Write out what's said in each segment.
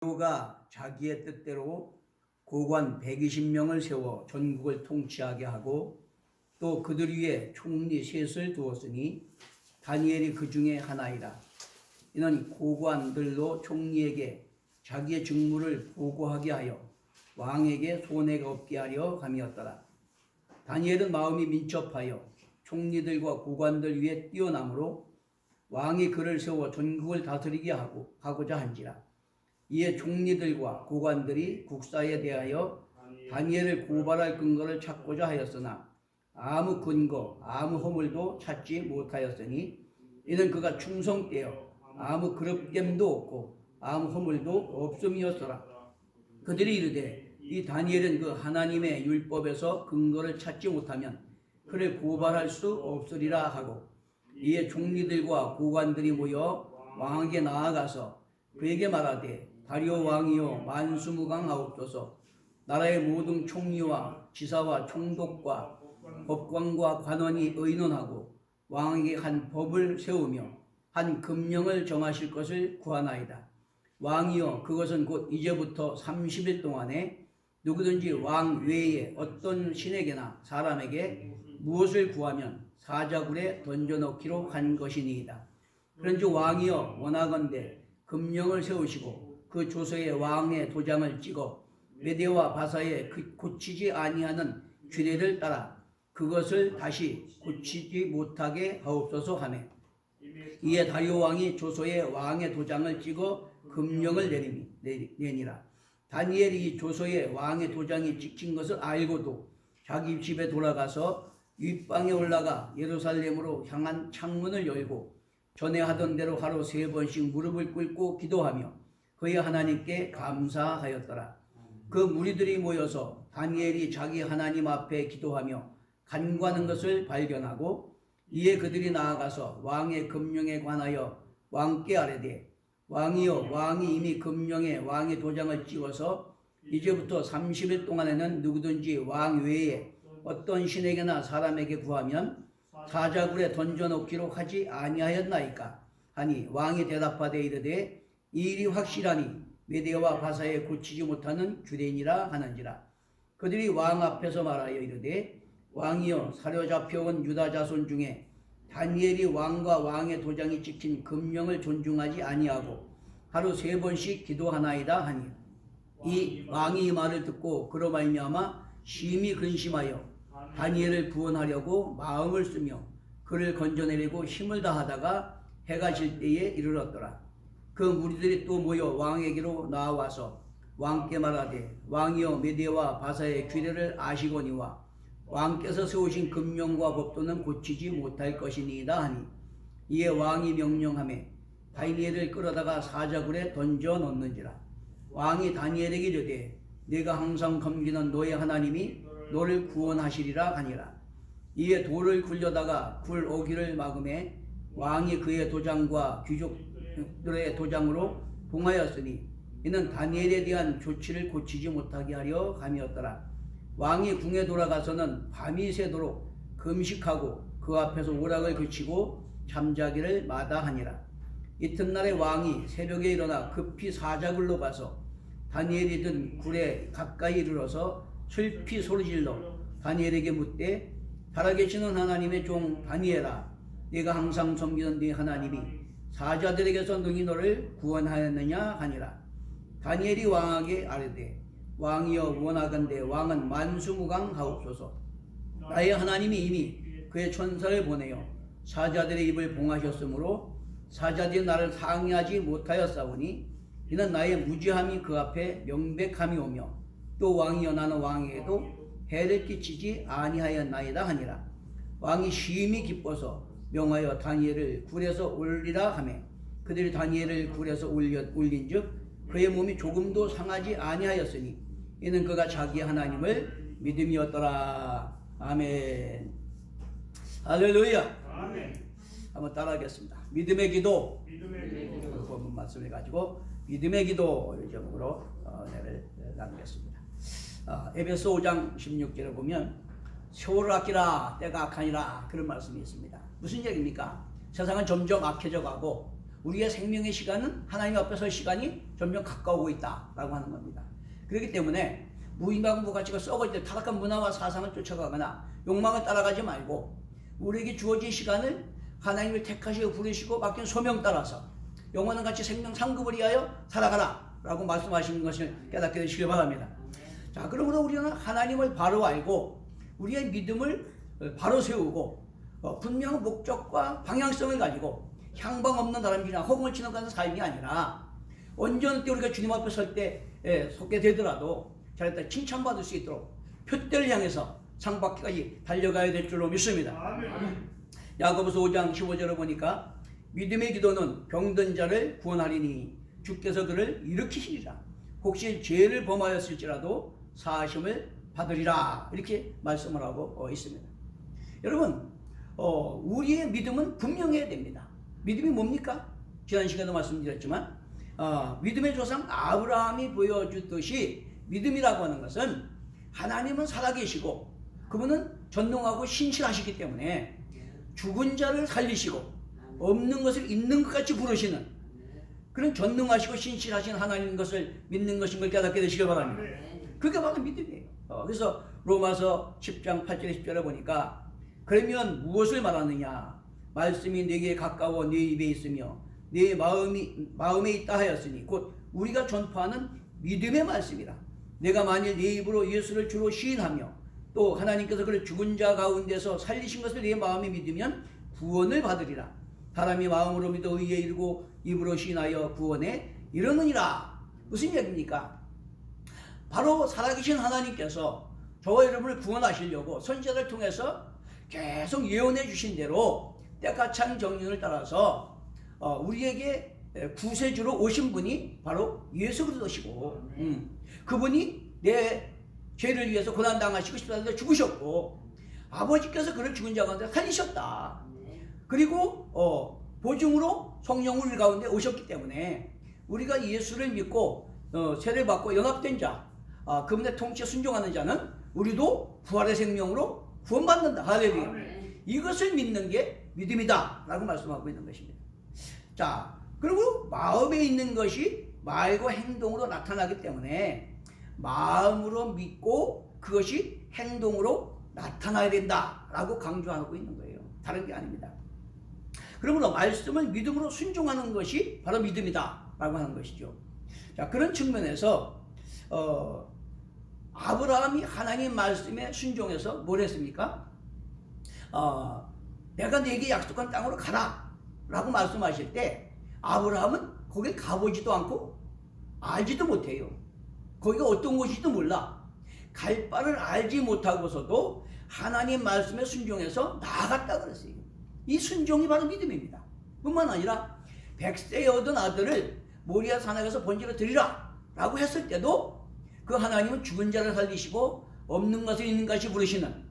다리오가 자기의 뜻대로 고관 120명을 세워 전국을 통치하게 하고 또 그들 위에 총리 셋을 두었으니 다니엘이 그 중에 하나이라. 이는 고관들로 총리에게 자기의 직무를 보고하게 하여 왕에게 손해가 없게 하려 함이었더라. 다니엘은 마음이 민첩하여 총리들과 고관들 위에 뛰어나므로 왕이 그를 세워 전국을 다스리게 하고자 한지라. 이에 총리들과 고관들이 국사에 대하여 다니엘을 고발할 근거를 찾고자 하였으나 아무 근거, 아무 허물도 찾지 못하였으니 이는 그가 충성되어 아무 그릇됨도 없고 아무 허물도 없음이었더라. 그들이 이르되 이 다니엘은 그 하나님의 율법에서 근거를 찾지 못하면 그를 고발할 수 없으리라 하고, 이에 총리들과 고관들이 모여 왕에게 나아가서 그에게 말하되 다리오 왕이여 만수무강하옵소서. 나라의 모든 총리와 지사와 총독과 법관과 관원이 의논하고 왕에게 한 법을 세우며 한 금령을 정하실 것을 구하나이다. 왕이여 그것은 곧 이제부터 30일 동안에 누구든지 왕 외에 어떤 신에게나 사람에게 무엇을 구하면 사자굴에 던져넣기로 한 것이니이다. 그런즉 왕이여 원하건대 금령을 세우시고 그 조서에 왕의 도장을 찍어 메대와 바사에 고치지 아니하는 규례를 따라 그것을 다시 고치지 못하게 하옵소서 하매, 이에 다리오 왕이 조서에 왕의 도장을 찍어 금령을 내니라. 다니엘이 이 조서에 왕의 도장이 찍힌 것을 알고도 자기 집에 돌아가서 윗방에 올라가 예루살렘으로 향한 창문을 열고 전에 하던 대로 하루 3번씩 무릎을 꿇고 기도하며 그의 하나님께 감사하였더라. 그 무리들이 모여서 다니엘이 자기 하나님 앞에 기도하며 간구하는 것을 발견하고, 이에 그들이 나아가서 왕의 금령에 관하여 왕께 아뢰되 왕이여 왕이 이미 금령에 왕의 도장을 찍어서 이제부터 30일 동안에는 누구든지 왕 외에 어떤 신에게나 사람에게 구하면 사자굴에 던져놓기로 하지 아니하였나이까 하니, 왕이 대답하되 이르되 이 일이 확실하니 메대와 바사에 고치지 못하는 규례니라 하는지라. 그들이 왕 앞에서 말하여 이르되 왕이여 사로잡혀온 유다 자손 중에 다니엘이 왕과 왕의 도장이 찍힌 금령을 존중하지 아니하고 하루 3번씩 기도하나이다 하니, 이 왕이 이 말을 듣고 그로 말미암아 심히 근심하여 다니엘을 구원하려고 마음을 쓰며 그를 건져내려고 힘을 다하다가 해가 질 때에 이르렀더라. 그 무리들이 또 모여 왕에게로 나와서 왕께 말하되 왕이여 메대와 바사의 규례를 아시거니와 왕께서 세우신 금령과 법도는 고치지 못할 것이니이다 하니, 이에 왕이 명령하매 다니엘을 끌어다가 사자굴에 던져 넣는지라. 왕이 다니엘에게 이르되 네가 항상 섬기는 너의 하나님이 너를 구원하시리라 하니라. 이에 돌을 굴려다가 굴 오기를 막음에 왕이 그의 도장과 귀족들의 도장으로 봉하였으니 이는 다니엘에 대한 조치를 고치지 못하게 하려 함이었더라. 왕이 궁에 돌아가서는 밤이 새도록 금식하고 그 앞에서 오락을 그치고 잠자기를 마다하니라. 이튿날에 왕이 새벽에 일어나 급히 사자굴로 가서 다니엘이 든 굴에 가까이 이르러서 슬피 소리질러 다니엘에게 묻되 살아계시는 하나님의 종 다니엘아, 네가 항상 섬기는 네 하나님이 사자들에게서 능히 너를 구원하였느냐 하니라. 다니엘이 왕에게 아뢰되 왕이여 원하건대 왕은 만수무강하옵소서. 나의 하나님이 이미 그의 천사를 보내어 사자들의 입을 봉하셨으므로 사자들이 나를 상의하지 못하였사오니 이는 나의 무지함이 그 앞에 명백함이 오며 또 왕이여 나는 왕에게도 해를 끼치지 아니하였나이다 하니라. 왕이 심히 기뻐서 명하여 다니엘을 굴에서 올리라 하매 그들이 다니엘을 굴에서 올린즉 그의 몸이 조금도 상하지 아니하였으니 이는 그가 자기 하나님을 믿음이었더라. 아멘. 할렐루야. 아멘. 한번 따라하겠습니다. 믿음의 기도. 그 본문 말씀을 가지고 믿음의 기도 제목으로 은혜를 나누겠습니다. 에베소 5장 16절에 보면 세월을 아끼라 때가 악하니라 그런 말씀이 있습니다. 무슨 얘기입니까? 세상은 점점 악해져 가고 우리의 생명의 시간은 하나님 앞에 설 시간이 점점 가까우고 있다라고 하는 겁니다. 그렇기 때문에 무인방부 가치가 썩어질 때 타락한 문화와 사상을 쫓아가거나 욕망을 따라가지 말고 우리에게 주어진 시간을 하나님을 택하시고 부르시고 맡긴 소명 따라서 영원한 가치 생명 상급을 위하여 살아가라 라고 말씀하시는 것을 깨닫게 되시길 바랍니다. 자, 그러므로 우리는 하나님을 바로 알고 우리의 믿음을 바로 세우고 분명한 목적과 방향성을 가지고 향방 없는 다람쥐나 허공을 치는 같은 삶이 아니라 언제나 때 우리가 주님 앞에 설 때 속게 되더라도 잘했다 칭찬받을 수 있도록 표대를 향해서 상 받기까지 달려가야 될 줄로 믿습니다. 아멘. 야고보서 5장 15절을 보니까 믿음의 기도는 병든 자를 구원하리니 주께서 그를 일으키시리라. 혹시 죄를 범하였을지라도 사하심을 받으리라. 이렇게 말씀을 하고 있습니다. 여러분, 우리의 믿음은 분명해야 됩니다. 믿음이 뭡니까? 지난 시간에도 말씀드렸지만 믿음의 조상 아브라함이 보여주듯이 믿음이라고 하는 것은 하나님은 살아계시고 그분은 전능하고 신실하시기 때문에 죽은 자를 살리시고 없는 것을 있는 것 같이 부르시는 그런 전능하시고 신실하신 하나님 것을 믿는 것인 걸 깨닫게 되시길 바랍니다. 그게 바로 믿음이에요. 그래서 로마서 10장 8절에 10절에 보니까 그러면 무엇을 말하느냐? 말씀이 내게 가까워 네 입에 있으며 네 마음에 있다 하였으니 곧 우리가 전파하는 믿음의 말씀이라. 내가 만일 네 입으로 예수를 주로 시인하며 또 하나님께서 그를 죽은 자 가운데서 살리신 것을 네 마음에 믿으면 구원을 받으리라. 사람이 마음으로 믿어 의에 이르고 입으로 시인하여 구원에 이르느니라. 무슨 얘기입니까? 바로 살아계신 하나님께서 저와 여러분을 구원하시려고 선지자를 통해서 계속 예언해 주신 대로 때가 찬 정륜을 따라서 우리에게 구세주로 오신 분이 바로 예수 그리스도시고 그분이 내 죄를 위해서 고난당하시고 십자가에 죽으셨고 아버지께서 그를 죽은 자 가운데 살리셨다. 그리고 보증으로 성령을 우리 가운데 오셨기 때문에 우리가 예수를 믿고 세례를 받고 연합된 자 그분의 통치에 순종하는 자는 우리도 부활의 생명으로 구원받는다. 할렐루야. 이것을 믿는 게 믿음이다 라고 말씀하고 있는 것입니다. 자, 그리고 마음에 있는 것이 말과 행동으로 나타나기 때문에 마음으로 믿고 그것이 행동으로 나타나야 된다 라고 강조하고 있는 거예요. 다른 게 아닙니다. 그러므로 말씀을 믿음으로 순종하는 것이 바로 믿음이다 라고 하는 것이죠. 자, 그런 측면에서 아브라함이 하나님 말씀에 순종해서 뭘 했습니까? 내가 네게 약속한 땅으로 가라 라고 말씀하실 때 아브라함은 거길 가보지도 않고 알지도 못해요. 거기가 어떤 곳인지도 몰라. 갈 바를 알지 못하고서도 하나님 말씀에 순종해서 나아갔다 그랬어요. 이 순종이 바로 믿음입니다. 뿐만 아니라 100세에 얻은 아들을 모리아 산에 가서 번제로 드리라 라고 했을 때도 그 하나님은 죽은 자를 살리시고 없는 것을 있는 것이 부르시는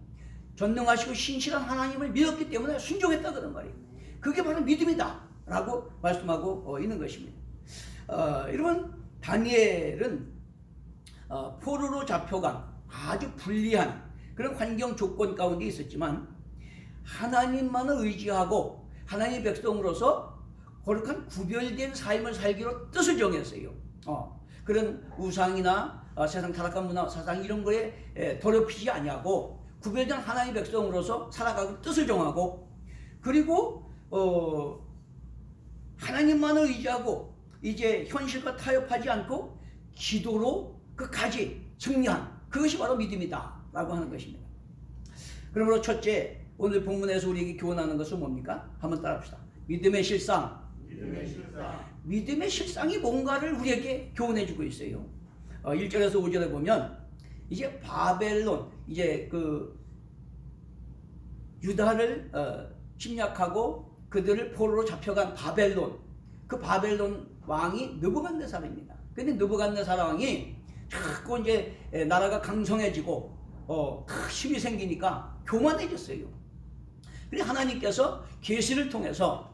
전능하시고 신실한 하나님을 믿었기 때문에 순종했다 그런 말이에요. 그게 바로 믿음이다 라고 말씀하고 있는 것입니다. 여러분, 다니엘은 포로로 잡혀간 아주 불리한 그런 환경 조건 가운데 있었지만 하나님만을 의지하고 하나님의 백성으로서 거룩한 구별된 삶을 살기로 뜻을 정했어요. 그런 우상이나 세상 타락한 문화, 사상 이런 거에 더럽히지 아니하고 구별된 하나님의 백성으로서 살아가고 뜻을 정하고 그리고 하나님만을 의지하고 이제 현실과 타협하지 않고 기도로 끝까지 승리한 그것이 바로 믿음이다 라고 하는 것입니다. 그러므로 첫째, 오늘 본문에서 우리에게 교훈하는 것은 뭡니까? 한번 따라합시다. 믿음의 실상. 믿음의 실상이 뭔가를 우리에게 교훈해주고 있어요. 1절에서 5절에 보면 이제 바벨론, 이제 그 유다를 침략하고 그들을 포로로 잡혀간 바벨론, 그 바벨론 왕이 느부갓네살입니다. 근데 느부갓네살 왕이 자꾸 이제 나라가 강성해지고 힘이 생기니까 교만해졌어요. 그래서 하나님께서 계시를 통해서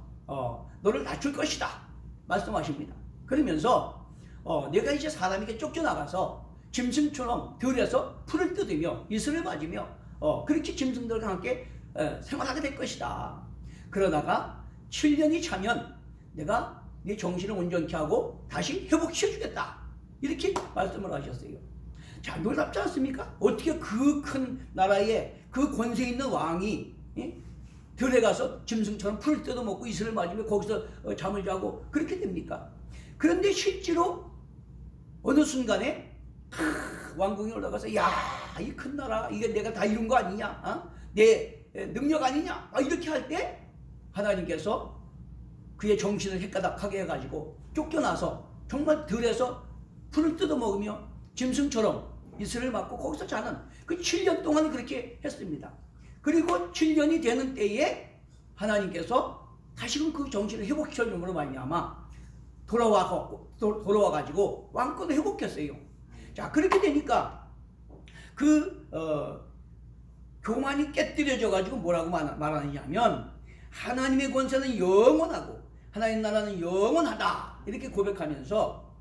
너를 낮출 것이다 말씀하십니다. 그러면서 내가 이제 사람에게 쫓겨나가서 짐승처럼 들에서 풀을 뜯으며 이슬을 맞으며 그렇게 짐승들과 함께 생활하게 될 것이다. 그러다가 7년이 차면 내가 네 정신을 온전케 하고 다시 회복시켜주겠다. 이렇게 말씀을 하셨어요. 자, 놀랍지 않습니까? 어떻게 그 큰 나라에 그 권세 있는 왕이 들에 가서 짐승처럼 풀을 뜯어먹고 이슬을 맞으며 거기서 잠을 자고 그렇게 됩니까? 그런데 실제로 어느 순간에 왕궁에 올라가서 야, 이 큰 나라 이게 내가 다 이룬 거 아니냐? 내 능력 아니냐? 이렇게 할 때 하나님께서 그의 정신을 헷가닥하게 해가지고 쫓겨나서 정말 들에서 풀을 뜯어먹으며 짐승처럼 이슬을 맞고 거기서 자는 그 7년 동안 그렇게 했습니다. 그리고 7년이 되는 때에 하나님께서 다시금 그 정신을 회복시켜줌으로 말미암아 돌아와가지고 왕권을 회복했어요. 자, 그렇게 되니까 그 교만이 깨뜨려져가지고 뭐라고 말하느냐면 하나님의 권세는 영원하고 하나님 나라는 영원하다 이렇게 고백하면서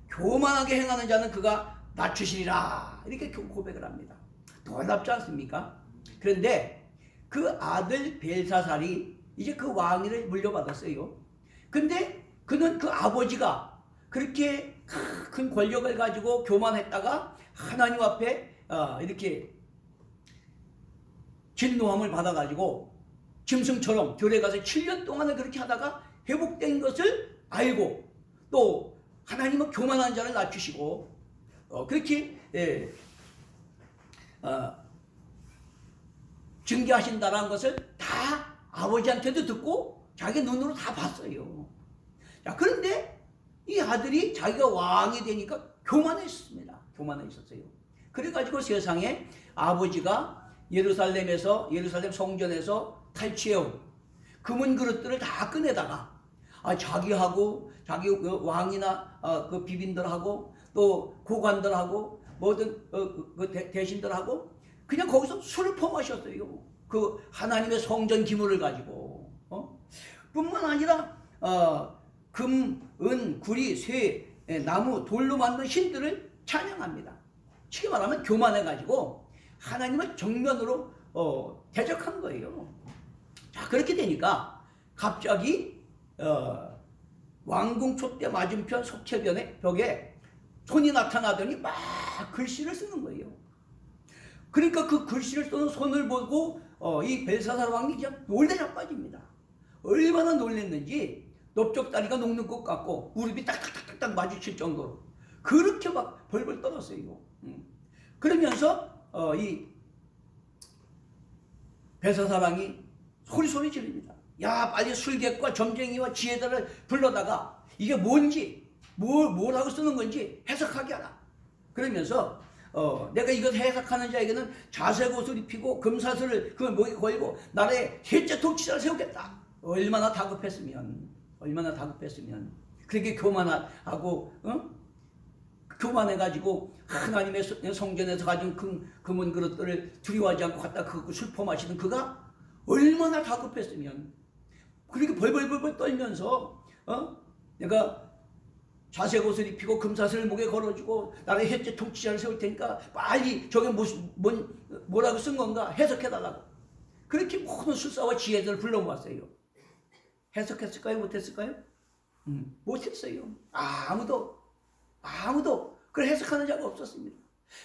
교만하게 행하는 자는 그가 낮추시리라 이렇게 고백을 합니다. 놀랍지 않습니까? 그런데 그 아들 벨사살이 이제 그 왕위를 물려받았어요. 근데 그는 그 아버지가 그렇게 큰 권력을 가지고 교만했다가 하나님 앞에 이렇게 진노함을 받아가지고 짐승처럼 들에 가서 7년 동안을 그렇게 하다가 회복된 것을 알고 또 하나님은 교만한 자를 낮추시고 그렇게 증개하신다는 것을 다 아버지한테도 듣고 자기 눈으로 다 봤어요. 자, 그런데 이 아들이 자기가 왕이 되니까 교만했습니다. 교만했었어요. 그래가지고 세상에 아버지가 예루살렘 성전에서 탈취해온 금은 그릇들을 다 꺼내다가 자기하고 자기 왕이나 그 비빈들하고 또 고관들하고 모든 대신들하고 그냥 거기서 술을 퍼마셨어요. 그 하나님의 성전 기물을 가지고 뿐만 아니라 금, 은, 구리, 쇠, 나무, 돌로 만든 신들을 찬양합니다. 쉽게 말하면 교만해가지고 하나님을 정면으로 대적한 거예요. 자, 그렇게 되니까 갑자기 왕궁 촛대 맞은편 속채변의 벽에 손이 나타나더니 막 글씨를 쓰는 거예요. 그러니까 그 글씨를 쓰는 손을 보고 이 벨사살 왕이 그냥 놀래 자빠집니다. 얼마나 놀랬는지 넓적다리가 녹는 것 같고 무릎이 딱딱딱딱 마주칠 정도로 그렇게 막 벌벌 떨었어요. 그러면서 이 벨사살 왕이 소리 지릅니다. 야, 빨리 술객과 점쟁이와 지혜자를 불러다가 이게 뭔지 뭐라고 쓰는 건지 해석하게 하라. 그러면서 내가 이것 해석하는 자에게는 자색 옷을 입히고 금사슬을 그 목에 걸고 나라에 셋째 통치자를 세우겠다. 얼마나 다급했으면 그렇게 교만하고 교만해가지고 하나님의 성전에서 가진 금은 그릇들을 두려워하지 않고 갖다 그 술 퍼마시는 그가 얼마나 다급했으면 그렇게 벌벌 떨면서 내가 자색 옷을 입히고 금사슬을 목에 걸어주고 나라의 셋째 통치자를 세울 테니까 빨리 저게 뭐라고 쓴 건가 해석해달라고 그렇게 모든 술사와 지혜들을 불러 모았어요. 해석했을까요? 못했을까요? 못했어요. 아무도 그걸 해석하는 자가 없었습니다.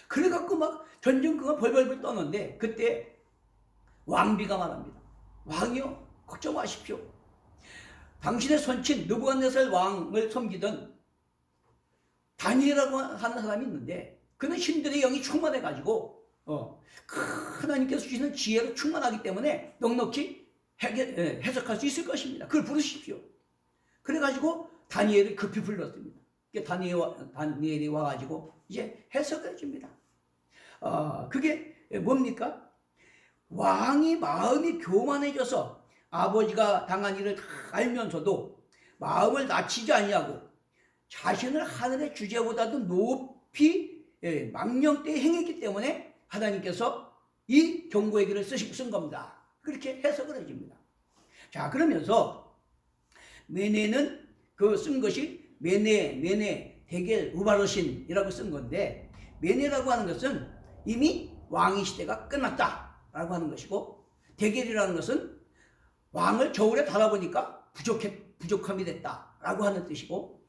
그래갖고 막 전쟁터가 벌벌 떠는데 그때 왕비가 말합니다. 왕이요, 걱정 마십시오. 당신의 손친 느부갓네살 왕을 섬기던 다니엘이라고 하는 사람이 있는데 그는 신들의 영이 충만해가지고 하나님께서 주시는 지혜로 충만하기 때문에 넉넉히 해석할 수 있을 것입니다. 그걸 부르십시오. 그래가지고 다니엘을 급히 불렀습니다. 다니엘이 와가지고 이제 해석해 줍니다. 그게 뭡니까? 왕이 마음이 교만해져서 아버지가 당한 일을 다 알면서도 마음을 낮추지 아니하고 자신을 하늘의 주제보다도 높이 망령되이 행했기 때문에 하나님께서 이 경고의 길을 쓴 겁니다. 그렇게 해석을 해줍니다. 자, 그러면서 메네는 그 쓴 것이 메네 데겔 우바르신이라고 쓴 건데 메네라고 하는 것은 이미 왕의 시대가 끝났다라고 하는 것이고 데겔이라는 것은 왕을 저울에 달아보니까 부족함이 됐다. 라고 하는 뜻이고,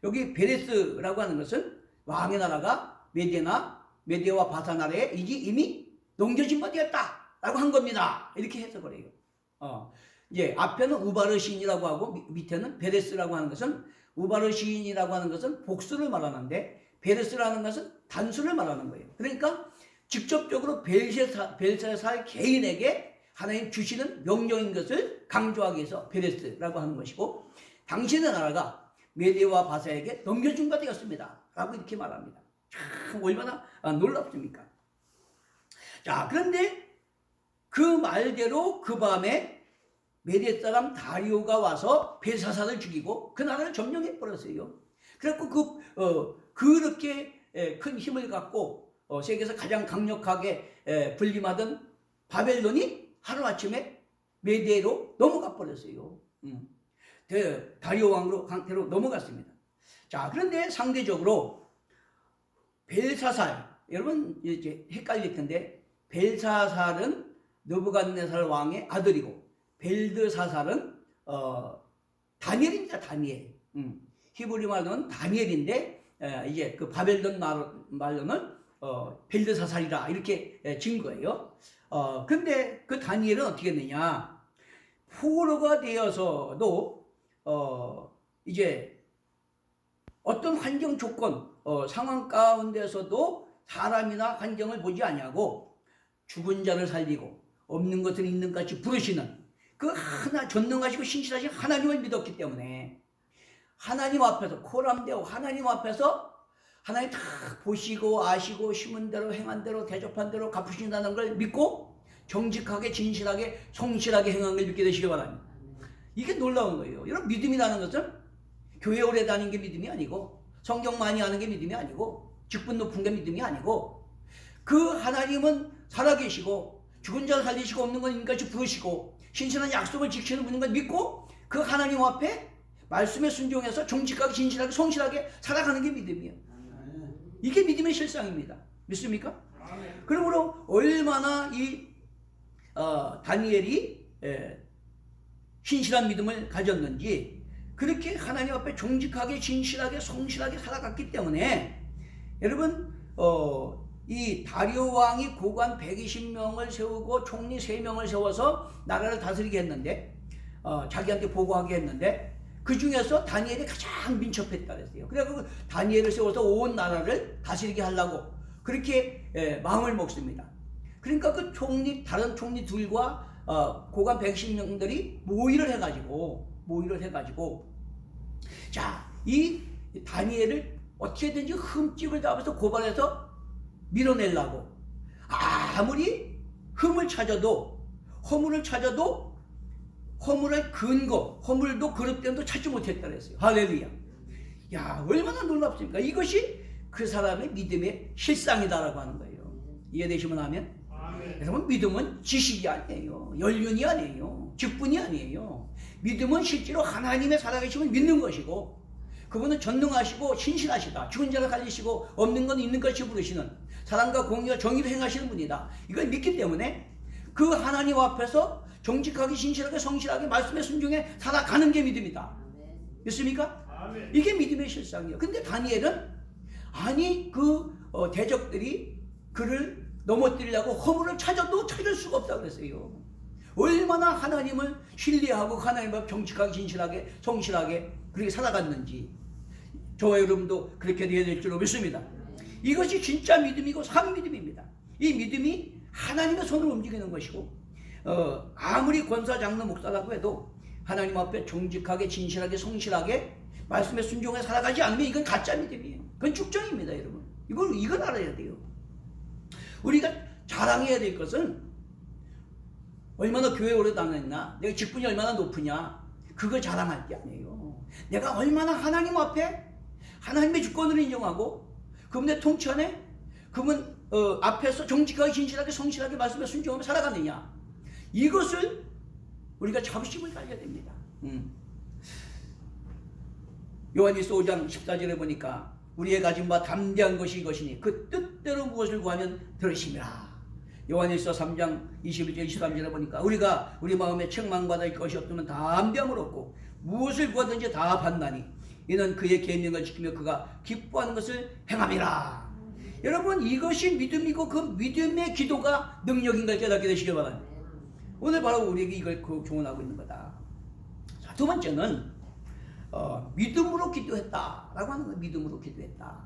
여기 베레스라고 하는 것은 왕의 나라가 메데와 바사 나라에 이미 넘겨진 바 되었다 라고 한 겁니다. 이렇게 해석을 해요. 이제 앞에는 우바르 시인이라고 하고 밑에는 베레스라고 하는 것은, 우바르 시인이라고 하는 것은 복수를 말하는데 베레스라는 것은 단수를 말하는 거예요. 그러니까 직접적으로 벨사살 개인에게 하나님 주시는 명령인 것을 강조하기 위해서 베레스라고 하는 것이고, 당신의 나라가 메데와 바사에게 넘겨준 바 되었습니다 라고 이렇게 말합니다. 참 얼마나 놀랍습니까? 자, 그런데 그 말대로 그 밤에 메데 사람 다리오가 와서 벨사살을 죽이고 그 나라를 점령해 버렸어요. 그래갖고 그렇게 큰 힘을 갖고 세계에서 가장 강력하게 군림하던 바벨론이 하루아침에 메데로 넘어가 버렸어요. 다리오 왕으로 강태로 넘어갔습니다. 자, 그런데 상대적으로 벨사살, 여러분 이제 헷갈릴 텐데, 벨사살은 느부갓네살 왕의 아들이고 벨드사살은 다니엘입니다. 다니엘. 히브리 말로는 다니엘인데 이제 그 바벨론 말로는 벨드사살이라 이렇게 진 거예요. 근데 그 다니엘은 어떻게 했느냐? 포로가 되어서도 이제 어떤 환경 조건 상황 가운데서도 사람이나 환경을 보지 아니하고 죽은 자를 살리고 없는 것을 있는 것 같이 부르시는 그 하나 전능하시고 신실하신 하나님을 믿었기 때문에 하나님 앞에서 코람되어 하나님 앞에서 하나님 다 보시고 아시고 심은 대로 행한 대로 대접한 대로 갚으신다는 걸 믿고 정직하게 진실하게 성실하게 행한 걸 믿게 되시기 바랍니다. 이게 놀라운 거예요. 여러분, 믿음이라는 것은 교회 오래 다니는 게 믿음이 아니고 성경 많이 하는 게 믿음이 아니고 직분 높은 게 믿음이 아니고, 그 하나님은 살아계시고 죽은 자를 살리시고 없는 건 인같이 부르시고 신실한 약속을 지키는 분인 걸 믿고 그 하나님 앞에 말씀에 순종해서 정직하게 진실하게 성실하게 살아가는 게 믿음이에요. 이게 믿음의 실상입니다. 믿습니까? 그러므로 얼마나 이 다니엘이 신실한 믿음을 가졌는지, 그렇게 하나님 앞에 정직하게 진실하게 성실하게 살아갔기 때문에 여러분 이 다리오 왕이 고관 120명을 세우고 총리 3명을 세워서 나라를 다스리게 했는데 자기한테 보고하게 했는데 그 중에서 다니엘이 가장 민첩했다 그랬어요. 그래서 다니엘을 세워서 온 나라를 다스리게 하려고 그렇게 마음을 먹습니다. 그러니까 그 다른 총리 둘과 고관 110명들이 모의를 해가지고 자, 이 다니엘을 어떻게든지 흠집을 잡아서 고발해서 밀어내려고 아무리 허물을 찾아도 허물할 근거, 허물도 그릇됨도 찾지 못했다 그랬어요. 할렐루야. 야, 얼마나 놀랍습니까? 이것이 그 사람의 믿음의 실상이다라고 하는 거예요. 이해되시면 하면? 여러분, 믿음은 지식이 아니에요. 연륜이 아니에요. 직분이 아니에요. 믿음은 실제로 하나님의 살아계심을 믿는 것이고, 그분은 전능하시고 신실하시다. 죽은 자를 살리시고 없는 건 있는 것이 부르시는 사랑과 공의와 정의를 행하시는 분이다. 이걸 믿기 때문에 그 하나님 앞에서 정직하게 신실하게 성실하게 말씀에 순종해 살아가는 게 믿음이다. 믿습니까? 이게 믿음의 실상이에요. 근데 다니엘은 그 대적들이 그를 넘어뜨리려고 허물을 찾아도 찾을 수가 없다고 그랬어요. 얼마나 하나님을 신뢰하고 하나님 앞 정직하게 진실하게 성실하게 그렇게 살아갔는지 저와 여러분도 그렇게 되어야 될 줄로 믿습니다. 이것이 진짜 믿음이고 산 믿음입니다. 이 믿음이 하나님의 손으로 움직이는 것이고 아무리 권사 장로 목사라고 해도 하나님 앞에 정직하게 진실하게 성실하게 말씀에 순종해 살아가지 않으면 이건 가짜 믿음이에요. 그건 축정입니다, 여러분. 이걸 알아야 돼요. 우리가 자랑해야 될 것은 얼마나 교회 오래 다녔나, 내가 직분이 얼마나 높으냐, 그거 자랑할 게 아니에요. 내가 얼마나 하나님 앞에 하나님의 주권을 인정하고 그분의 통치 안에 그분 앞에서 정직하게 진실하게 성실하게 말씀에 순종하며 살아가느냐, 이것을 우리가 자부심을 가져야 됩니다. 요한일서 5장 14절에 보니까 우리의 가진 바 담대한 것이 이것이니 그 뜻대로 무엇을 구하면 들으심이라. 요한일서 3장 21절 23절에 보니까 우리가 우리 마음에 책망받을 것이 없으면 담대함을 얻고 무엇을 구하든지 다 받나니 이는 그의 계명을 지키며 그가 기뻐하는 것을 행함이라. 여러분, 이것이 믿음이고 그 믿음의 기도가 능력인 걸 깨닫게 되시길 바랍니다. 오늘 바로 우리에게 이걸 교훈하고 있는 거다. 자, 두 번째는 믿음으로 기도했다라고 하는 거예요. 믿음으로 기도했다.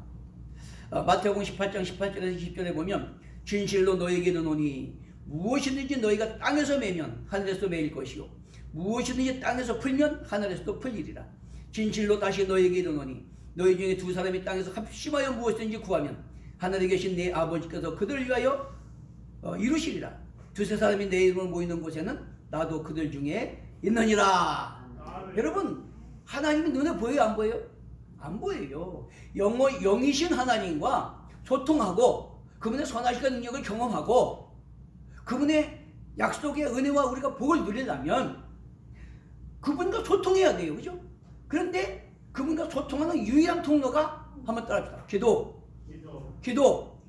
마태복음 18장 18절에서 20절에 보면 진실로 너에게 이르노니 무엇이든지 너희가 땅에서 매면 하늘에서 매일 것이요 무엇이든지 땅에서 풀면 하늘에서도 풀리리라. 진실로 다시 너에게 이르노니 너희 중에 두 사람이 땅에서 합심하여 무엇이든지 구하면 하늘에 계신 내 아버지께서 그들을 위하여 이루시리라. 두세 사람이 내 이름으로 모이는 곳에는 나도 그들 중에 있느니라. 여러분, 하나님이 눈에 보여요, 안 보여요? 안 보여요. 영이신 하나님과 소통하고 그분의 선하시가 능력을 경험하고 그분의 약속의 은혜와 우리가 복을 누리려면 그분과 소통해야 돼요. 그죠? 그런데 그분과 소통하는 유일한 통로가 한번 따라합시다. 기도.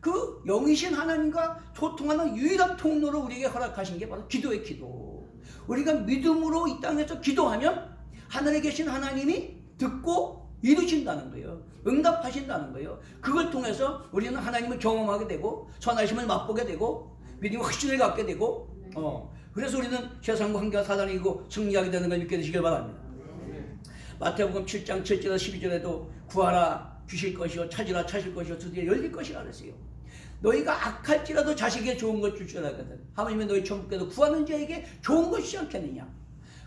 그 영이신 하나님과 소통하는 유일한 통로로 우리에게 허락하신 게 바로 기도의 기도. 우리가 믿음으로 이 땅에서 기도하면 하늘에 계신 하나님이 듣고 이루신다는 거예요. 응답하신다는 거예요. 그걸 통해서 우리는 하나님을 경험하게 되고 선하심을 맛보게 되고 믿음의 확신을 갖게 되고 그래서 우리는 세상과 한계와 사단을 이기고 승리하게 되는 걸 믿게 되시길 바랍니다. 마태복음 7장 7절에서 12절에도 구하라 주실 것이요 찾으라 찾을 것이요 드디어 열릴 것이라 그랬어요. 너희가 악할지라도 자식에게 좋은 것 줄 줄 알거든. 하물며 너희 천국에서 구하는 자에게 좋은 것이지 않겠느냐.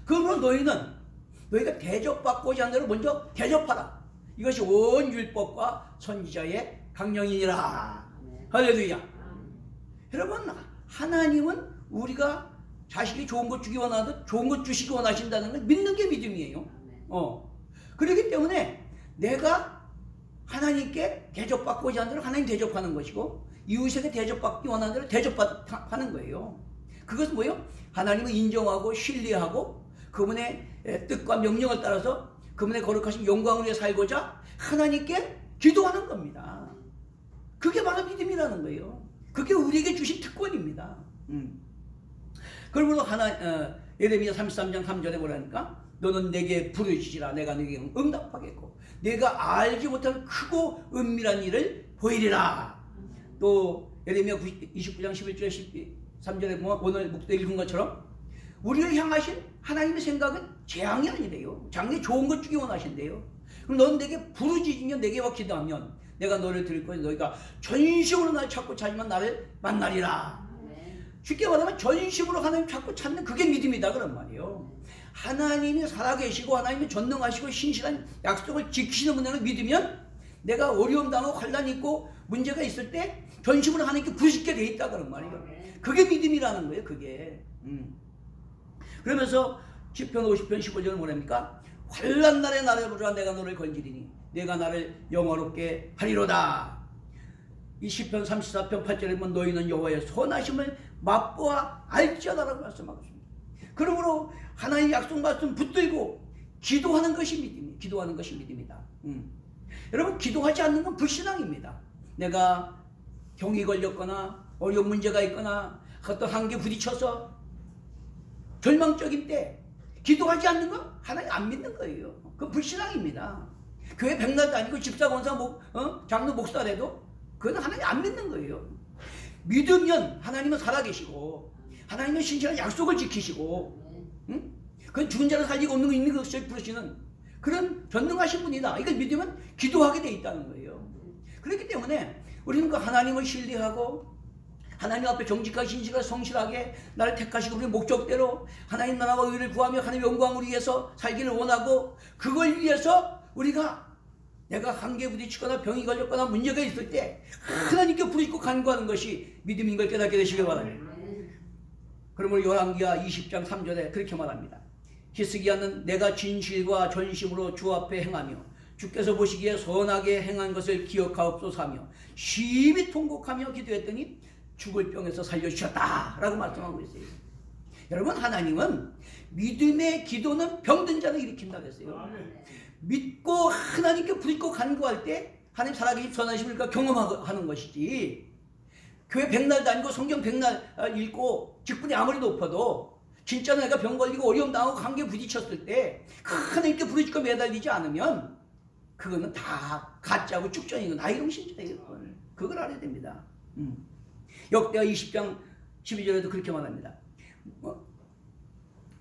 그러므로 너희가 대접받고자 하는 대로 먼저 대접하라. 이것이 온 율법과 선지자의 강령이니라. 할렐루야. 여러분, 하나님은 우리가 자식이 좋은 것 주기 원하듯 좋은 것 주시기 원하신다는 걸 믿는 게 믿음이에요. 그렇기 때문에 내가 하나님께 대접받고자 하는 대로 하나님 대접하는 것이고 이웃에게 대접받기 원하는 대로 대접하는 거예요. 그것은 뭐예요? 하나님을 인정하고 신뢰하고 그분의 뜻과 명령을 따라서 그분의 거룩하신 영광을 위해 살고자 하나님께 기도하는 겁니다. 그게 바로 믿음이라는 거예요. 그게 우리에게 주신 특권입니다. 그러므로 예레미야 33장 3절에 뭐라니까? 너는 내게 부르짖으라 내가 네게 응답하겠고 내가 알지 못하는 크고 은밀한 일을 보이리라. 또 예레미야 29장 11절에 13절에 보면 오늘 묵도 읽은 것처럼 우리를 향하신 하나님의 생각은 재앙이 아니래요. 장래 좋은 것 주기 원하신대요. 그럼 넌 내게 부르짖으며 내게 와 기도하면 내가 너를 들을 것이고 너희가 전심으로 나를 찾고 찾으면 나를 만나리라. 쉽게 말하면 전심으로 하나님 찾고 찾는 그게 믿음이다 그런 말이에요. 하나님이 살아계시고 하나님이 전능하시고 신실한 약속을 지키시는 분을 믿으면 내가 어려움 당하고 환난 있고 문제가 있을 때 전심으로 하나님께 부르짖게 돼 있다 그런 말이에요. 그게 믿음이라는 거예요. 그게. 그러면서 시편 50편 15절은 뭐랍니까? 환난 날에 나를 부르라 내가 너를 건지리니 내가 나를 영화롭게 하리로다. 이 시편 34편 8절에 보면 너희는 여호와의 선하심을 맛보아 알지어다라고 말씀하고 있습니다. 그러므로 하나님의 약속 말씀 붙들고 기도하는 것이 믿음이에요. 기도하는 것이 믿음이다. 여러분, 기도하지 않는 건 불신앙입니다. 내가 병이 걸렸거나 어려운 문제가 있거나 어떤 한계에 부딪혀서 절망적인 때 기도하지 않는 건 하나님 안 믿는 거예요. 그건 불신앙입니다. 교회 백날 다니고 집사, 권사, 장로, 목사라도 그건 하나님 안 믿는 거예요. 믿으면 하나님은 살아계시고 하나님은 신실한 약속을 지키시고 그건 죽은 자를 살리고 없는 거 있는 것을 부르시는 그런 전능하신 분이다. 이걸 믿으면 기도하게 돼 있다는 거예요. 그렇기 때문에 우리는 그 하나님을 신뢰하고 하나님 앞에 정직하게 신실하게 성실하게 나를 택하시고 우리 목적대로 하나님 나라와 의를 구하며 하나님의 영광을 위해서 살기를 원하고 그걸 위해서 우리가 내가 한계에 부딪히거나 병이 걸렸거나 문제가 있을 때 하나님께 부르짖고 간구하는 것이 믿음인 걸 깨닫게 되시길 바랍니다. 그러므로 열왕기하 20장 3절에 그렇게 말합니다. 히스기야는 내가 진실과 전심으로 주 앞에 행하며 주께서 보시기에 선하게 행한 것을 기억하옵소서 하며 심히 통곡하며 기도했더니 죽을 병에서 살려주셨다 라고 말씀하고 있어요. 여러분, 하나님은 믿음의 기도는 병든 자를 일으킨다 그랬어요. 믿고 하나님께 부르짖고 간구할 때 하나님 살아계신 선하심을 경험하는 것이지 교회 백날 다니고 성경 백날 읽고 직분이 아무리 높아도 진짜 내가 병 걸리고 어려움 당하고 관계에 부딪혔을 때 하나님께 부르짖고 매달리지 않으면 그거는 다 가짜고 쭉전이고 나이롱 신자예요. 그걸 알아야 됩니다. 역대하 20장 12절에도 그렇게 말합니다.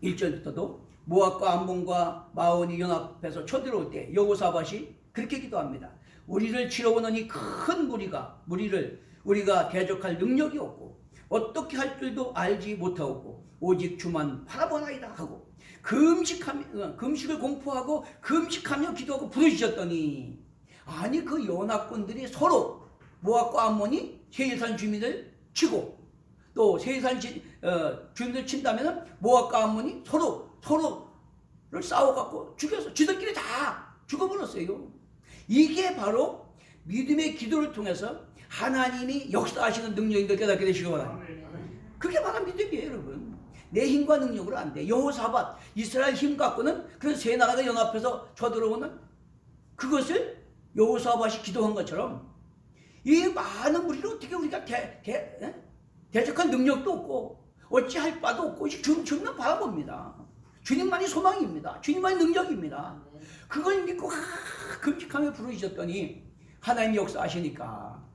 1절부터도 모압과 암몬과 마온이 연합해서 쳐들어올 때 여호사밧이 그렇게 기도합니다. 우리를 치러 오느니 큰 무리를 우리가 대적할 능력이 없고 어떻게 할 줄도 알지 못하고 오직 주만 바라보나이다 하고 금식을 공포하고 금식하며 기도하고 부르짖었더니 아니 그 연합군들이 서로 모압과 암몬이 세일산 주민을 치고 또 세일산 주민을 친다면 모압과 암몬이 서로를 싸워갖고 죽여서 지들끼리 다 죽어버렸어요. 이게 바로 믿음의 기도를 통해서 하나님이 역사하시는 능력인 걸 깨닫게 되시기 바랍니다. 그게 바로 믿음이에요, 여러분. 내 힘과 능력으로 안 돼. 여호사밧 이스라엘 힘 갖고는 그런 세 나라가 연합해서 쳐들어오는 그것을 여호사밧이 기도한 것처럼 이 많은 무리를 어떻게 우리가 대적할 능력도 없고 어찌할 바도 없고 주님만 바라봅니다. 주님만이 소망입니다. 주님만이 능력입니다. 그걸 믿고 금식하며 부르짖었더니 하나님이 역사하시니까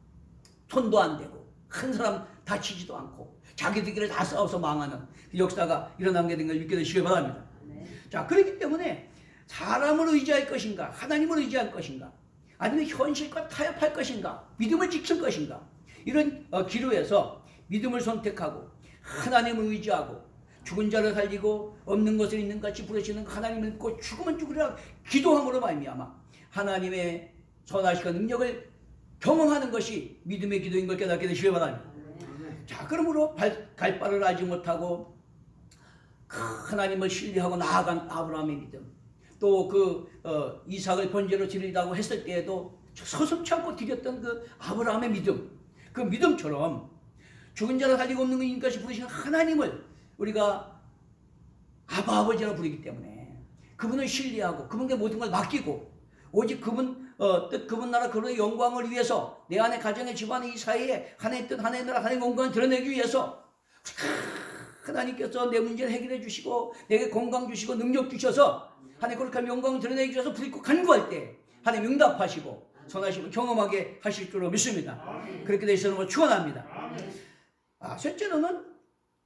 손도 안 대고 한 사람 다치지도 않고 자기들끼리 다 싸워서 망하는 그 역사가 일어나게 된 걸 믿게 되시기 바랍니다. 자, 그렇기 때문에 사람을 의지할 것인가 하나님을 의지할 것인가 아니면 현실과 타협할 것인가 믿음을 지킬 것인가 이런 기로에서 믿음을 선택하고 하나님을 의지하고 죽은 자를 살리고 없는 것을 있는 같이 부르시는 하나님을 믿고 죽으면 죽으리라 기도함으로 말미암아 하나님의 선하시고 능력을 경험하는 것이 믿음의 기도인 걸 깨닫게 되시기 바랍니다. 자, 그러므로 갈 바를 알지 못하고 하나님을 신뢰하고 나아간 아브라함의 믿음 또 이삭을 번제로 드리라고 했을 때에도 서슴지 않고 드렸던 그 아브라함의 믿음 그 믿음처럼 죽은 자를 살리고 없는 것이 부르시는 하나님을 우리가 아버지라 부르기 때문에 그분을 신뢰하고 그분께 모든 걸 맡기고 오직 그분 나라 그분의 영광을 위해서 내 안에 가정의 집안의 이 사이에 하나님의 뜻 하나님의 나라 하나님의 영광을 드러내기 위해서 하나님께서 내 문제를 해결해 주시고 내게 건강 주시고 능력 주셔서 하나님 거룩한 영광을 드러내기 위해서 부르짖고 간구할 때 하나님 응답하시고 선하심을 경험하게 하실 줄로 믿습니다. 그렇게 되시는 걸 축원합니다. 셋째로는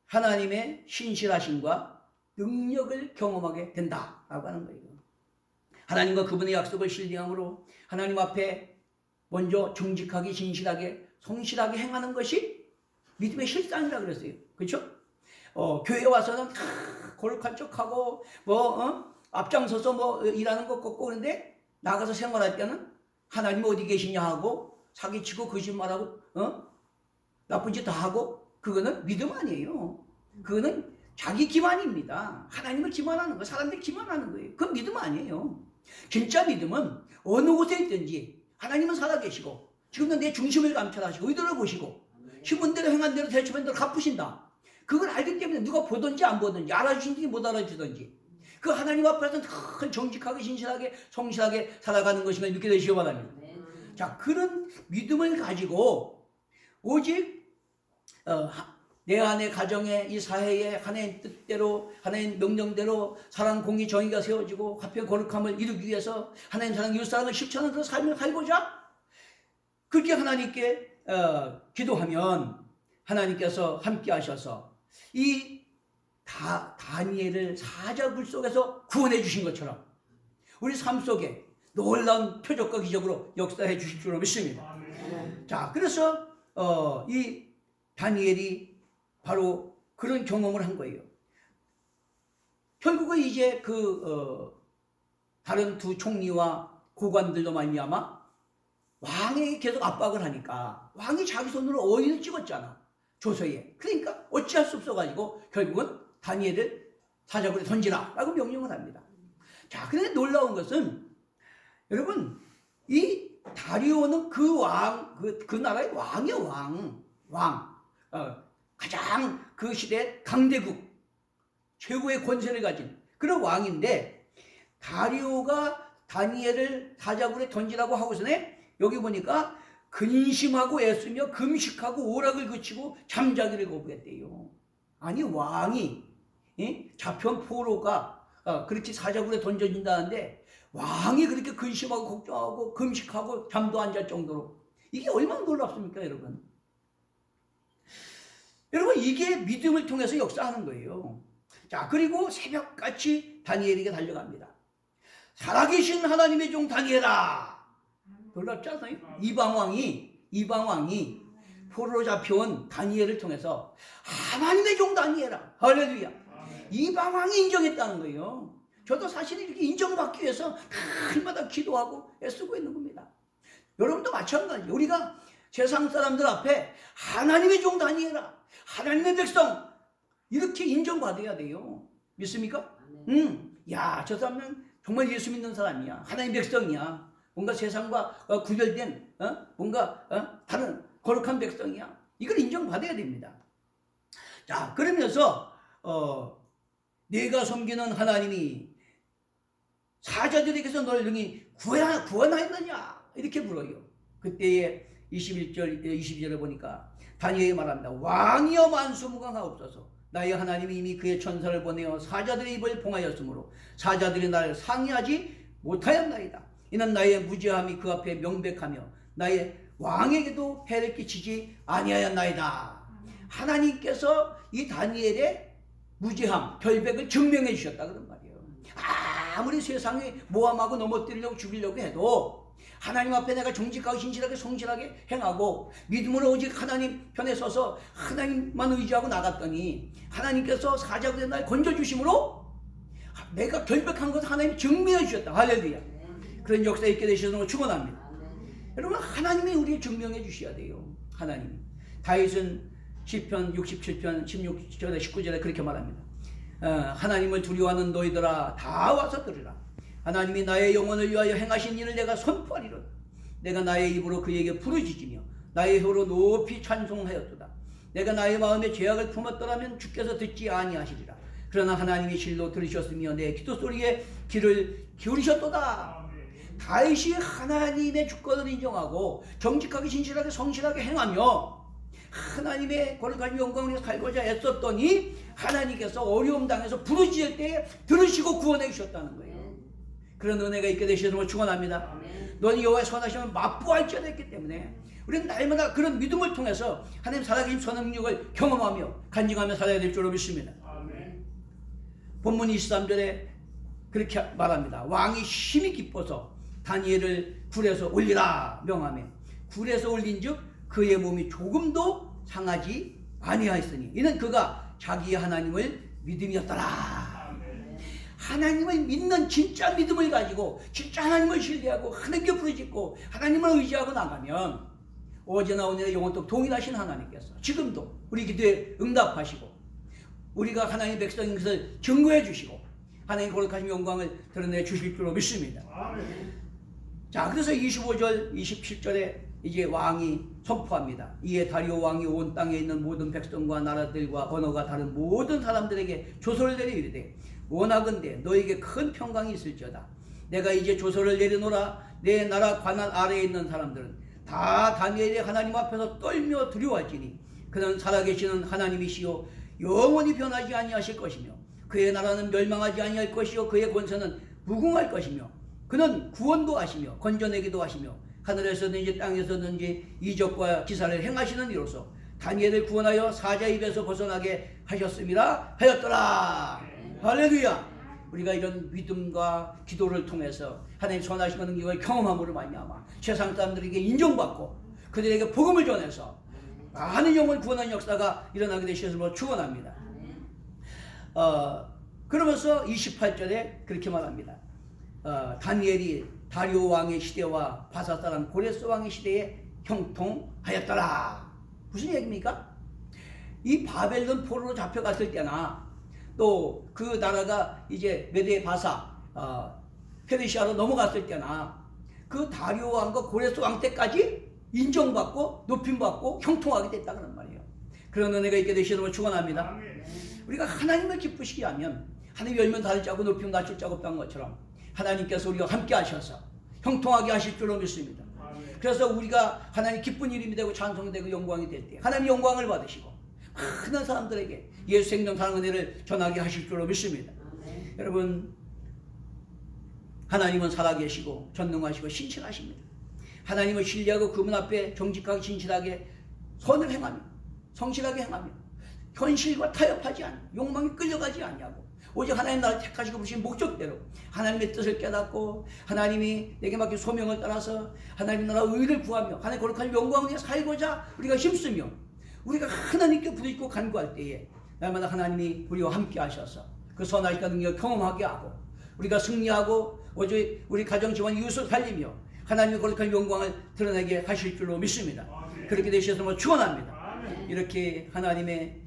하나님의 신실하심과 능력을 경험하게 된다라고 하는 거예요. 하나님과 그분의 약속을 신뢰함으로 하나님 앞에 먼저 정직하게 신실하게 성실하게 행하는 것이 믿음의 실상이라 그랬어요. 그렇죠? 교회 와서는 거룩한 척하고 앞장서서 일하는 것 같고 그런데 나가서 생활할 때는 하나님 어디 계시냐 하고 사기치고 거짓말하고 나쁜 짓 다 하고 그거는 믿음 아니에요. 그거는 자기 기만입니다. 하나님을 기만하는 거, 사람들 기만하는 거예요. 그건 믿음 아니에요. 진짜 믿음은 어느 곳에 있든지 하나님은 살아계시고 지금도 내 중심을 감찰하시고 의도를 보시고 힘은 대로 행한 대로 대처한 대로 갚으신다. 그걸 알기 때문에 누가 보든지 안 보든지 알아주든지 못 알아주든지 그 하나님 앞에서는 정직하게 신실하게 성실하게 살아가는 것임을 믿게 되시기 바랍니다. 자, 그런 믿음을 가지고 오직 내 안에 가정에 이 사회에 하나님 뜻대로 하나님 명령대로 사랑 공의 정의가 세워지고 화평 거룩함을 이루기 위해서 하나님 사랑 이웃 사랑을 실천하는 그런 삶을 살고자 그렇게 하나님께 기도하면 하나님께서 함께 하셔서 이 다니엘을 사자굴 속에서 구원해 주신 것처럼 우리 삶 속에 놀라운 표적과 기적으로 역사해 주실 줄로 믿습니다. 자, 그래서 이 다니엘이 바로 그런 경험을 한 거예요. 결국은 이제 다른 두 총리와 고관들도 말미암아 왕에게 계속 압박을 하니까 왕이 자기 손으로 어인을 찍었잖아. 조서에. 그러니까 어찌할 수 없어가지고 결국은 다니엘을 사자굴에 던지라 라고 명령을 합니다. 자, 그런데 놀라운 것은 여러분 이 다리오는 그 나라의 왕이요. 왕. 가장 그 시대 강대국 최고의 권세를 가진 그런 왕인데 다리오가 다니엘을 사자굴에 던지라고 하고서는 여기 보니까 근심하고 애쓰며 금식하고 오락을 그치고 잠자기를 거부했대요. 아니 왕이 잡혀온 포로가 그렇게 사자굴에 던져진다는데 왕이 그렇게 근심하고 걱정하고 금식하고 잠도 안 잘 정도로 이게 얼마나 놀랍습니까, 여러분? 여러분, 이게 믿음을 통해서 역사하는 거예요. 자, 그리고 새벽같이 다니엘에게 달려갑니다. 살아계신 하나님의 종 다니엘아. 놀랍지 않아요? 이방왕이 포로로 잡혀온 다니엘을 통해서 하나님의 종 다니엘아. 할렐루야. 이방왕이 인정했다는 거예요. 저도 사실 이렇게 인정받기 위해서 날마다 기도하고 애쓰고 있는 겁니다. 여러분도 마찬가지예요. 우리가 세상 사람들 앞에 하나님의 종 다니엘아, 하나님의 백성 이렇게 인정받아야 돼요. 믿습니까? 야, 저 사람은 정말 예수 믿는 사람이야. 하나님 백성이야. 뭔가 세상과 구별된 뭔가 다른 거룩한 백성이야. 이걸 인정받아야 됩니다. 자, 그러면서 내가 섬기는 하나님이 사자들에게서 널 능히 구원하였느냐 이렇게 물어요. 그때의 22절에 보니까 다니엘이 말합니다. 왕이여 만수무강하옵소서. 나의 하나님이 이미 그의 천사를 보내어 사자들의 입을 봉하였으므로 사자들이 나를 상의하지 못하였나이다. 이는 나의 무죄함이 그 앞에 명백하며 나의 왕에게도 해를 끼치지 아니하였나이다. 하나님께서 이 다니엘의 무죄함, 결백을 증명해 주셨다 그런 말이에요. 아무리 세상에 모함하고 넘어뜨리려고 죽이려고 해도 하나님 앞에 내가 정직하고 신실하게 성실하게 행하고 믿음으로 오직 하나님 편에 서서 하나님만 의지하고 나갔더니 하나님께서 사자굴에 날 건져주심으로 내가 결백한 것을 하나님이 증명해 주셨다. 할렐루야. 그런 역사에 있게 되셔서 축원합니다. 여러분, 하나님이 우리를 증명해 주셔야 돼요. 하나님. 다윗은 시편 67편 16절에 19절에 그렇게 말합니다. 하나님을 두려워하는 너희들아 다 와서 들으라. 하나님이 나의 영혼을 위하여 행하신 일을 내가 선포하리로다. 내가 나의 입으로 그에게 부르짖으며 나의 혀로 높이 찬송하였도다. 내가 나의 마음에 죄악을 품었더라면 주께서 듣지 아니하시리라. 그러나 하나님이 실로 들으셨으며 내 기도 소리에 귀를 기울이셨도다. 다윗이 하나님의 주권을 인정하고 정직하게 신실하게 성실하게 행하며 하나님의 거룩한 영광을 살고자 애썼더니 하나님께서 어려움 당해서 부르짖을 때에 들으시고 구원해 주셨다는 거예요. 그런 은혜가 있게 되시는 축원합니다. 너는 여호와의 선하심을 맛보할지어다 했기 때문에 우리는 날마다 그런 믿음을 통해서 하나님 살아계신 선능력을 경험하며 간증하며 살아야 될 줄로 믿습니다. 본문 23절에 그렇게 말합니다. 왕이 심히 기뻐서 다니엘을 굴에서 올리라 명하며 굴에서 올린즉 그의 몸이 조금도 상하지 아니하였으니 이는 그가 자기의 하나님을 믿음이었더라. 하나님을 믿는 진짜 믿음을 가지고 진짜 하나님을 신뢰하고 하나님께 부르짖고 하나님을 의지하고 나가면 어제나 오늘의 영원토록 동일하신 하나님께서 지금도 우리 기도에 응답하시고 우리가 하나님의 백성인 것을 증거해 주시고 하나님 거룩하신 영광을 드러내 주실 줄로 믿습니다. 자, 그래서 25절 27절에 이제 왕이 선포합니다. 이에 다리오 왕이 온 땅에 있는 모든 백성과 나라들과 언어가 다른 모든 사람들에게 조서를 내려 이르되 원하건대 너에게 큰 평강이 있을지어다. 내가 이제 조서를 내려놓으라. 내 나라 관할 아래에 있는 사람들은 다 다니엘의 하나님 앞에서 떨며 두려워할지니 그는 살아계시는 하나님이시요 영원히 변하지 아니하실 것이며 그의 나라는 멸망하지 아니할 것이요 그의 권세는 무궁할 것이며 그는 구원도 하시며 건져내기도 하시며 하늘에서든지 땅에서든지 이적과 기사를 행하시는 이로써 다니엘을 구원하여 사자 입에서 벗어나게 하셨음이라 하였더라. 할렐루야. 우리가 이런 믿음과 기도를 통해서 하나님 선하심과 능력을 경험함으로 말미암아 세상 사람들에게 인정받고 그들에게 복음을 전해서 많은 영혼을 구원하는 역사가 일어나게 되시므로 축원합니다. 그러면서 28절에 그렇게 말합니다. 다니엘이 다리오 왕의 시대와 바사 사람 고레스 왕의 시대에 형통하였더라. 무슨 얘기입니까? 이 바벨론 포로로 잡혀갔을 때나 또 그 나라가 이제 메데 바사 페르시아로 넘어갔을 때나 그 다리오 왕과 고레스 왕 때까지 인정받고 높임받고 형통하게 됐다는 말이에요. 그런 은혜가 있게 되시는 축원합니다. 우리가 하나님을 기쁘시게 하면 하나님 열면 닫을 자고 높이면 낮출 자가 없다는 것처럼 하나님께서 우리와 함께 하셔서 형통하게 하실 줄로 믿습니다. 그래서 우리가 하나님 기쁜 이름이 되고 찬송이 되고 영광이 될 때 하나님 영광을 받으시고 많은 사람들에게 예수 생명 사랑 은혜를 전하게 하실 줄로 믿습니다. 여러분, 하나님은 살아계시고 전능하시고 신실하십니다. 하나님을 신뢰하고 그분 앞에 정직하게 신실하게 선을 행하며 성실하게 행하며 현실과 타협하지 않고 욕망에 끌려가지 않냐고 오직 하나님 나를 택하시고 부르신 목적대로 하나님의 뜻을 깨닫고 하나님이 내게 맡긴 소명을 따라서 하나님 나라 의를 구하며 하나님 거룩한 영광을 위해 살고자 우리가 힘쓰며 우리가 하나님께 부르짖고 간구할 때에 날마다 하나님이 우리와 함께 하셔서 그 선하시다 능력을 경험하게 하고 우리가 승리하고 오직 우리 가정 집안 이웃을 살리며 하나님의 거룩한 영광을 드러내게 하실 줄로 믿습니다. 그렇게 되셔서 축원합니다. 이렇게 하나님의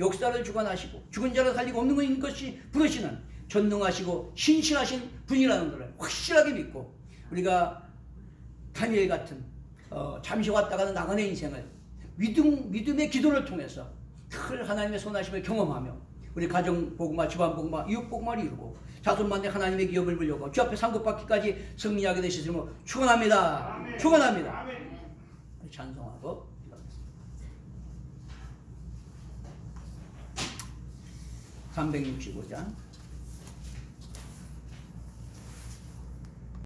역사를 주관하시고 죽은 자를 살리고 없는 것이 부르시는 전능하시고 신실하신 분이라는 것을 확실하게 믿고 우리가 다니엘 같은 잠시 왔다가는 나가는 인생을 믿음의 기도를 통해서 큰 하나님의 선하심을 경험하며 우리 가정 복음화, 집안 복음화, 이웃 복음화를 이루고 자손만대 하나님의 기업을 불려고 주 앞에 상급받기까지 승리하게 되시므로 축원합니다. 아멘. 축원합니다. 아멘. 찬송하고 365장